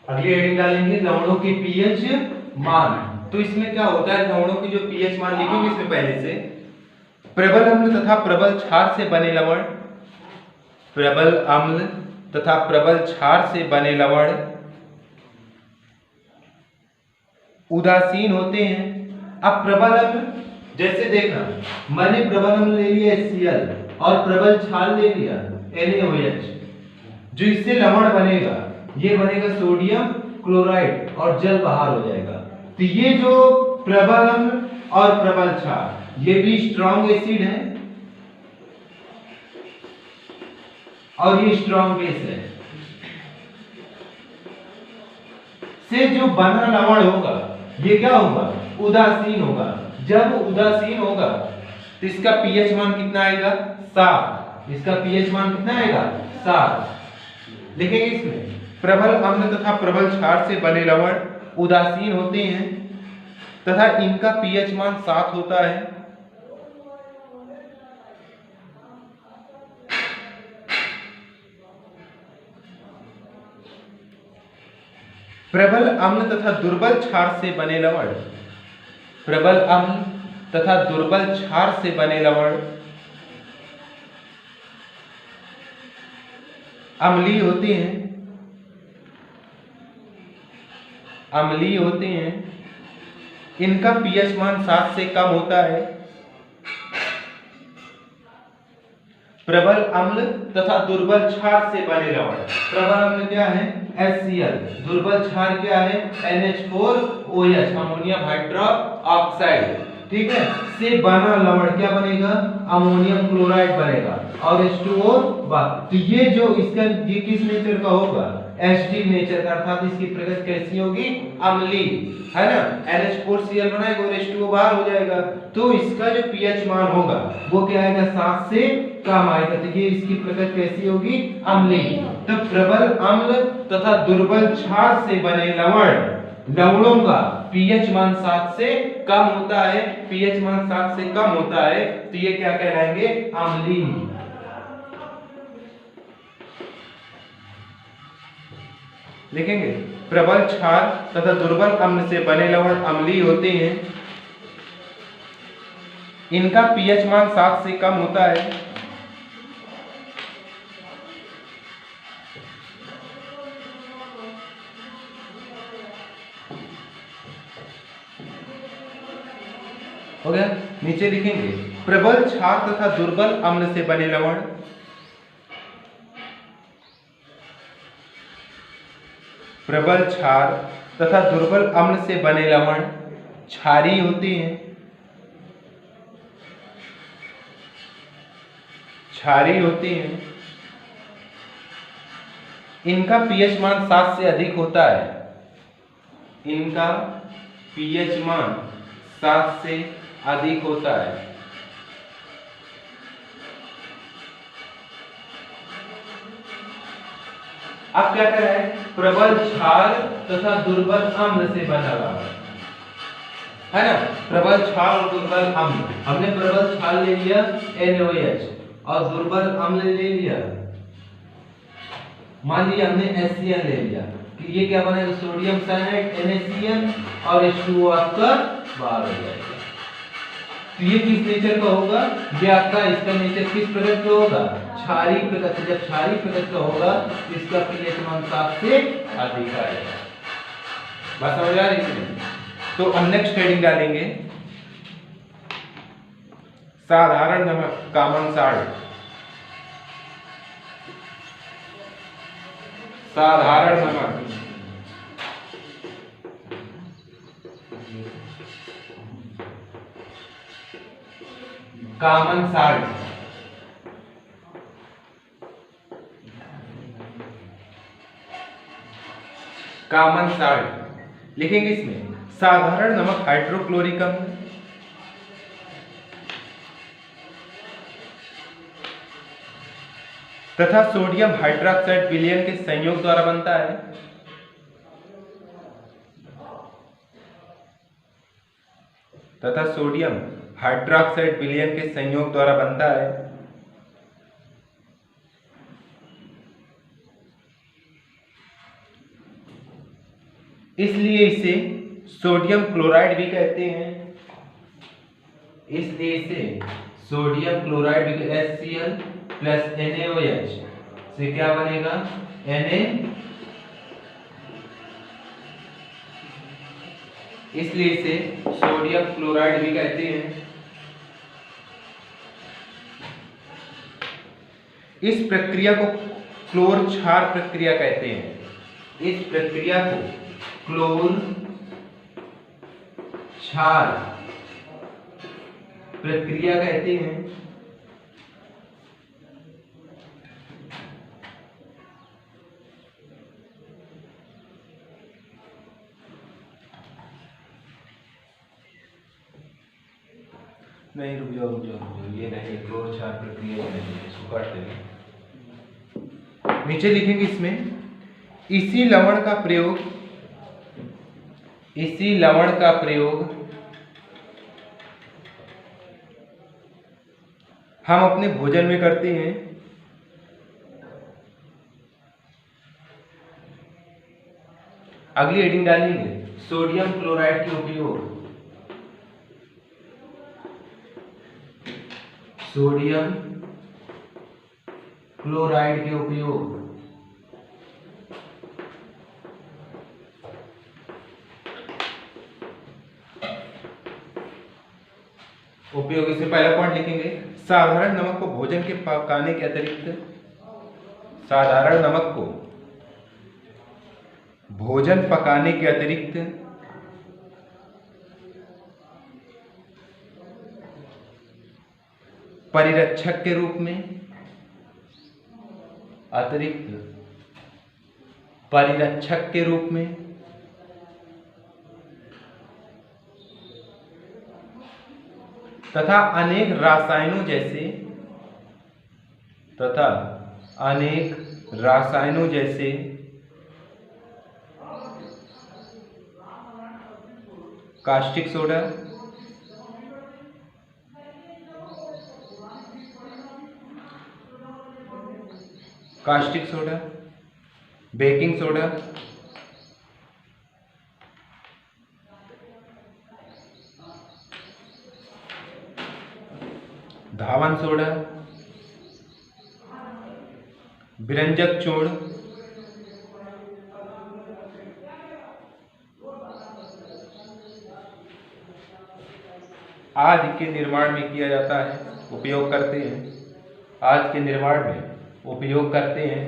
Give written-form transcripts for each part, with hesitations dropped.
अगली हेडिंग डालेंगे लवणों के पीएच मान। तो इसमें क्या होता है, लवणों की जो पीएच मान लिखेंगे इसमें पहले से। प्रबल अम्ल तथा प्रबल क्षार से बने लवण, प्रबल अम्ल तथा प्रबल क्षार से बने लवण उदासीन होते हैं। अब प्रबल अम्ल, जैसे देखना, मैंने प्रबल अम्ल ले लिया HCl और प्रबल क्षार ले लिया NaOH। जो इससे लवण बनेगा ये बनेगा सोडियम क्लोराइड और जल बाहर हो जाएगा। तो ये जो प्रबल अम्ल और प्रबल क्षार ये भी स्ट्रॉन्ग एसिड है और ये स्ट्रॉन्ग बेस है। से जो बना लवण होगा ये क्या होगा, उदासीन होगा। जब उदासीन होगा तो इसका पीएच मान कितना आएगा, 7। इसका पीएच मान कितना आएगा, 7। लिखेंगे इसमें प्रबल अम्ल तथा प्रबल क्षार से बने लवण उदासीन होते हैं तथा इनका पीएच मान 7 होता है। प्रबल अम्ल तथा दुर्बल क्षार से बने लवण, प्रबल अम्ल तथा दुर्बल क्षार से बने लवण अम्लीय होते हैं, अम्लीय होते हैं। इनका पीएच मान 7 से कम होता है। प्रबल अम्ल तथा दुर्बल क्षार से बने लवण, प्रबल अम्ल क्या है HCl, दुर्बल क्षार क्या है NH4OH अमोनियम हाइड्रोक्साइड, ठीक है, से बना लवण क्या बनेगा, अमोनियम क्लोराइड बनेगा और H2O। तो ये जो इसका ये किस नेचर का होगा, एसिडिक नेचर का, अर्थात इसकी प्रकृति कैसी होगी, अम्लीय, है ना। NH4Cl बनाएगा और H2O बाहर हो जाएगा। तो इसका जो पीएच मान होगा वो क्या आएगा, 7 से कम आएगा। तो ये इसकी प्रकृति कैसी होगी, अम्लीय। तो प्रबल अम्ल तथा दुर्बल क्षार से बने लवण, लवणों का पीएच मान 7 से कम होता है, पीएच मान 7 से कम होता है, तो ये क्या कहलाएंगे, अम्लीय। लिखेंगे प्रबल क्षार तथा दुर्बल अम्ल से बने लवण अम्लीय होते हैं, इनका पीएच मान 7 से कम होता है। हो गया। नीचे लिखेंगे प्रबल क्षार तथा दुर्बल अम्ल से बने लवण, प्रबल क्षार तथा दुर्बल अम्ल से बने लवण क्षारीय होते हैं, क्षारीय होते हैं। इनका पीएच मान 7 से अधिक होता है, इनका पीएच मान 7 से अधिक होता है। अब क्या कर रहा है, प्रबल क्षार तथा दुर्बल अम्ल से बना हुआ है ना, प्रबल क्षार और दुर्बल अम्ल। हमने प्रबल क्षार ले लिया NaOH और दुर्बल अम्ल ले लिया, मान लिया हमने HCl ले लिया, कि ये क्या बनेगा, सोडियम साइनाइड NaCl और H2O आपका बाहर हो जाएगा। तो ये किस नेचर का होगा, ये आपका, इसका नेचर किस प्रकार का होगा, क्षारीय प्रकृति। जब क्षारीय प्रकृति का होगा तो इसका पीएच मान 7 से अधिक आएगा। बात समझ आ रही है। तो हम नेक्स्ट हेडिंग डालेंगे साधारण नमक कॉमन साल्ट, साधारण नमक कॉमन साल्ट। कॉमन साल्ट लिखेंगे इसमें साधारण नमक हाइड्रोक्लोरिक अम्ल तथा सोडियम हाइड्रोक्साइड विलयन के संयोग द्वारा बनता है। तथा सोडियम हाइड्रोक्साइड विलयन के संयोग द्वारा बनता है। इसलिए इसे सोडियम क्लोराइड भी कहते हैं। इसलिए इसे सोडियम क्लोराइड भी HCl प्लस NaOH से क्या बनेगा, Na, इसलिए इसे सोडियम क्लोराइड भी कहते हैं। इस प्रक्रिया को क्लोर क्षार प्रक्रिया कहते हैं। इस प्रक्रिया को क्लोर क्षार प्रक्रिया कहते हैं। नहीं, रुक जाओ, ये नहीं, क्लोर क्षार प्रक्रिया ये नहीं है, इसको काट देंगे। नीचे लिखेंगे इसमें इसी लवण का प्रयोग हम अपने भोजन में करते हैं। अगली हेडिंग डालेंगे सोडियम क्लोराइड के उपयोग, सोडियम क्लोराइड के उपयोग इसमें पहला पॉइंट लिखेंगे साधारण नमक को भोजन के पकाने के अतिरिक्त, साधारण नमक को भोजन पकाने के अतिरिक्त परिरक्षक के रूप में, अतिरिक्त परिरक्षक के रूप में तथा अनेक रसायनों जैसे कास्टिक सोडा, बेकिंग सोडा, धावन सोडा, विरंजक चूर्ण, आदि के निर्माण में किया जाता है, उपयोग करते हैं। आज के निर्माण में उपयोग करते हैं।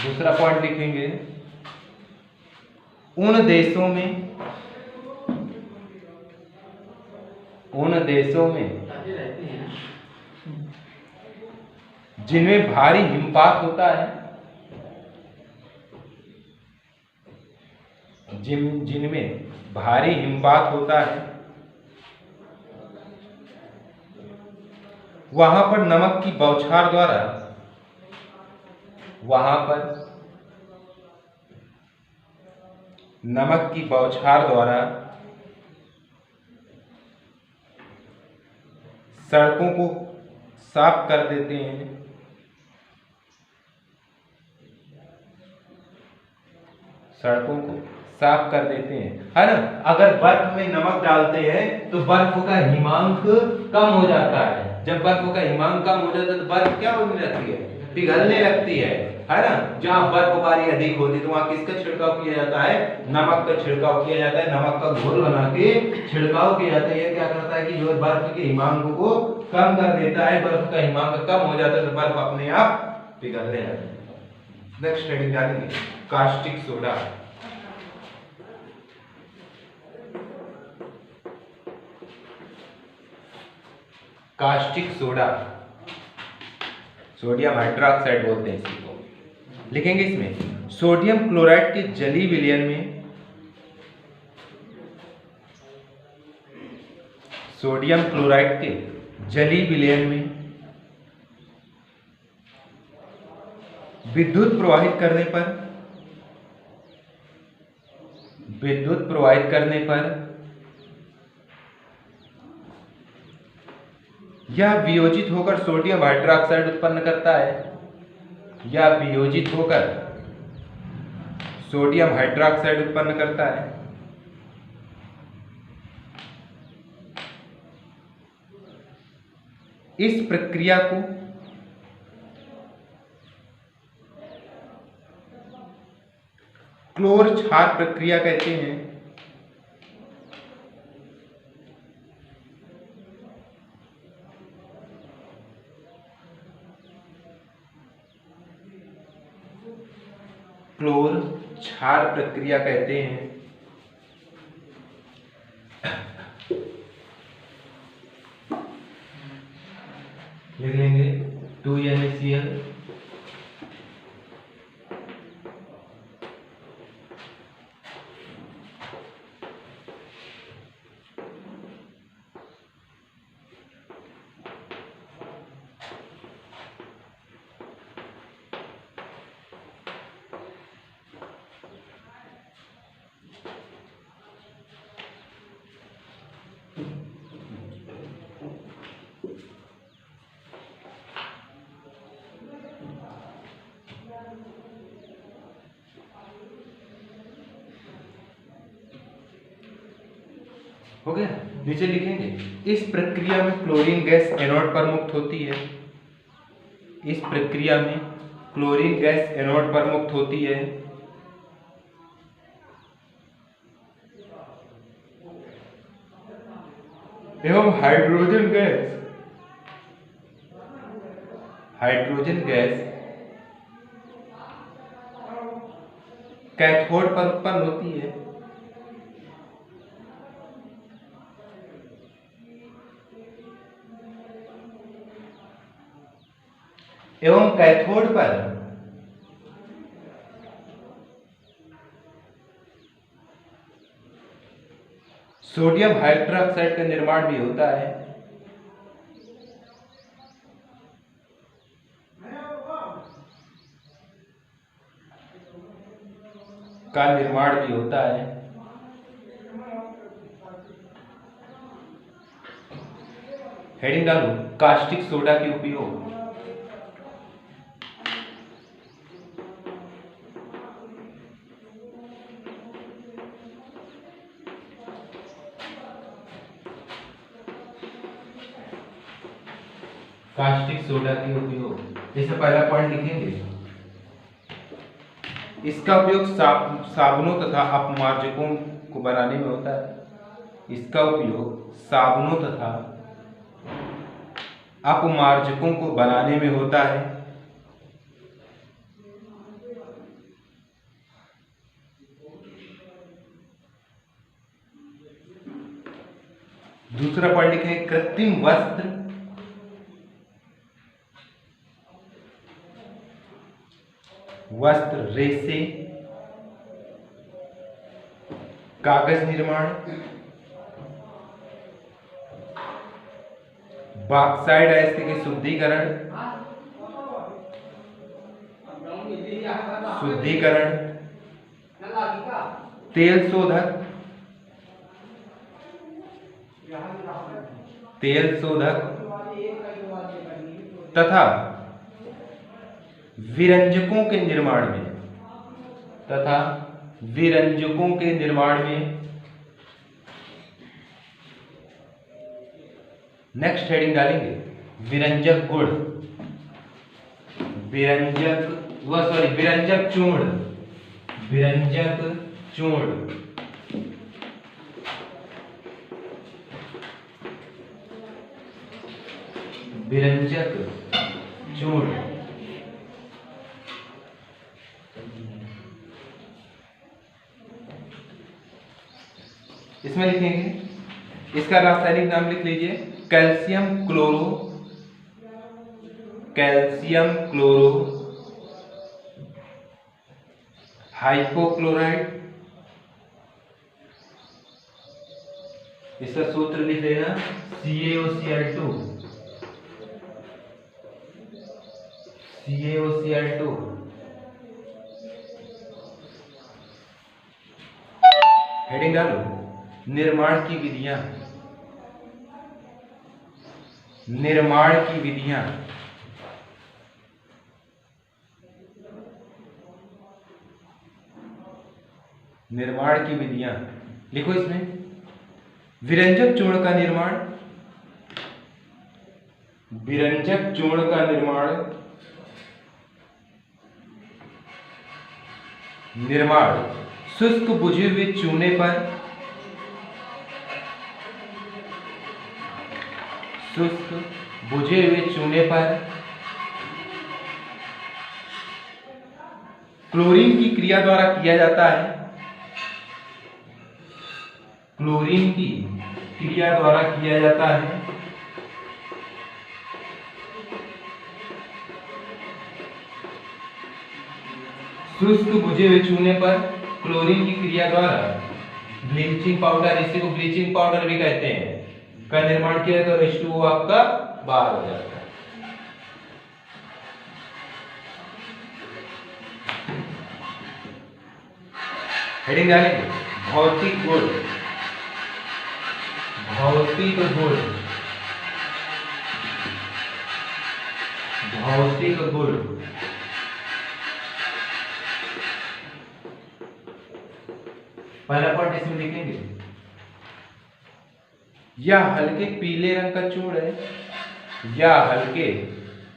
दूसरा पॉइंट लिखेंगे उन देशों में जिनमें भारी हिमपात होता है, जिनमें भारी हिमपात होता है, वहां पर नमक की बौछार द्वारा, सड़कों को साफ कर देते हैं। है ना। अगर बर्फ में नमक डालते हैं तो बर्फ का हिमांक कम हो जाता है। जब बर्फ का हिमांक कम हो जाता है तो बर्फ क्या होने लगती है, पिघलने लगती है ना। जहाँ बर्फबारी अधिक होती है तो वहां किसका छिड़काव किया जाता है, नमक का छिड़काव किया जाता है। नमक का घोल बना के छिड़काव किया जाता है। यह क्या करता है कि जो बर्फ के हिमांक को कम कर देता है। बर्फ का हिमांक कम हो जाता है तो बर्फ अपने आप पिघलने लगती है। नेक्स्ट हेडिंग डालेंगे caustic soda. Caustic soda, sodium hydroxide बोलते हैं इसको। लिखेंगे इसमें सोडियम क्लोराइड के जलीय विलयन में, सोडियम क्लोराइड के जलीय विलयन में विद्युत प्रवाहित करने पर यह वियोजित होकर सोडियम हाइड्रोक्साइड उत्पन्न करता है। यह वियोजित होकर सोडियम हाइड्रोक्साइड उत्पन्न करता है। इस प्रक्रिया को क्लोर क्षार प्रक्रिया कहते हैं। क्लोर क्षार प्रक्रिया कहते हैं। लिख लेंगे 2NaCl हो गया। नीचे लिखेंगे इस प्रक्रिया में क्लोरीन गैस एनोड पर मुक्त होती है। इस प्रक्रिया में क्लोरीन गैस एनोड पर मुक्त होती है। एवं हाइड्रोजन गैस कैथोड पर उत्पन्न होती है। एवं कैथोड पर सोडियम हाइड्रोक्साइड का निर्माण भी होता है। हेडिंग डालो कास्टिक सोडा के उपयोग। कास्टिक सोडा के उपयोग, जैसे पहला पॉइंट लिखेंगे, इसका उपयोग साबुनों तथा अपमार्जकों को बनाने में होता है। इसका उपयोग साबुनों तथा अपमार्जकों को बनाने में होता है। दूसरा पॉइंट लिखेंगे कृत्रिम वस्त्र रेशे कागज निर्माण, बॉक्साइड अयस्क के शुद्धिकरण, तेल शोधक तथा विरंजकों के निर्माण में नेक्स्ट हेडिंग डालेंगे विरंजक चूर्ण। इसमें लिखेंगे, इसका रासायनिक नाम लिख लीजिए कैल्शियम क्लोरो हाइपोक्लोराइड। इसका सूत्र लिख लेना CaOCl2। हेडिंग डालो निर्माण की विधियां। निर्माण की विधियां। निर्माण की विधियां लिखो इसमें। विरंजक चूर्ण का निर्माण, विरंजक चूर्ण का निर्माण शुष्क बुझे हुए चूने पर, शुष्क बुझे हुए चूने पर क्लोरीन की क्रिया द्वारा किया जाता है। क्लोरीन की क्रिया द्वारा किया जाता है। शुष्क बुझे हुए चूने पर क्लोरीन की क्रिया द्वारा ब्लीचिंग पाउडर, इसी को ब्लीचिंग पाउडर भी कहते हैं, का निर्माण किया तो H2O आपका बाहर हो जाता है। हेडिंग डालेंगे भौतिक गुण, भौतिक गुण, भौतिक गुण। पहला पॉइंट इसमें लिखेंगे, यह हल्के पीले रंग का चूर्ण है, यह हल्के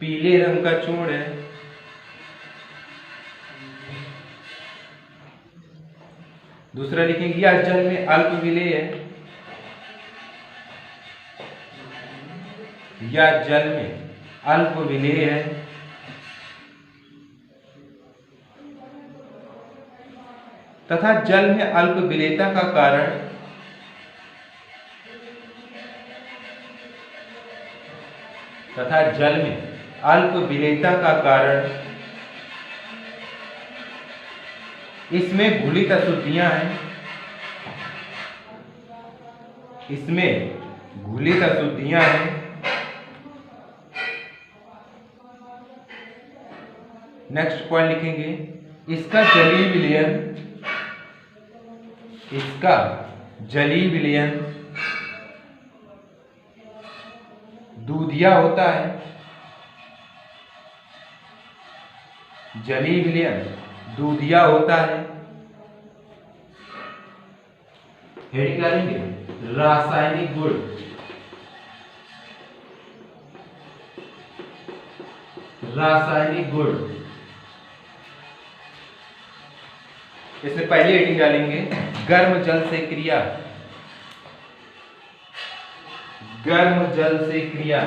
पीले रंग का चूर्ण है। दूसरा लिखेंगे, यह जल में अल्प विलेय है, यह जल में अल्प विलेय है। तथा जल में अल्प विलेयता का कारण, तथा जल में अल्प विलेयता का कारण इसमें घुलित अशुद्धियां हैं, इसमें घुलित अशुद्धियां हैं। नेक्स्ट पॉइंट लिखेंगे, इसका जलीय विलयन, इसका जलीय विलयन दूधिया होता है, जलीय विलयन दूधिया होता है। हेडिंग डालेंगे रासायनिक गुण, रासायनिक गुण। इसमें पहले हेडिंग डालेंगे गर्म जल से क्रिया, गर्म जल से क्रिया।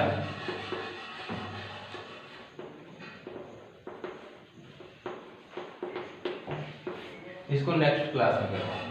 इसको नेक्स्ट क्लास में करेंगे।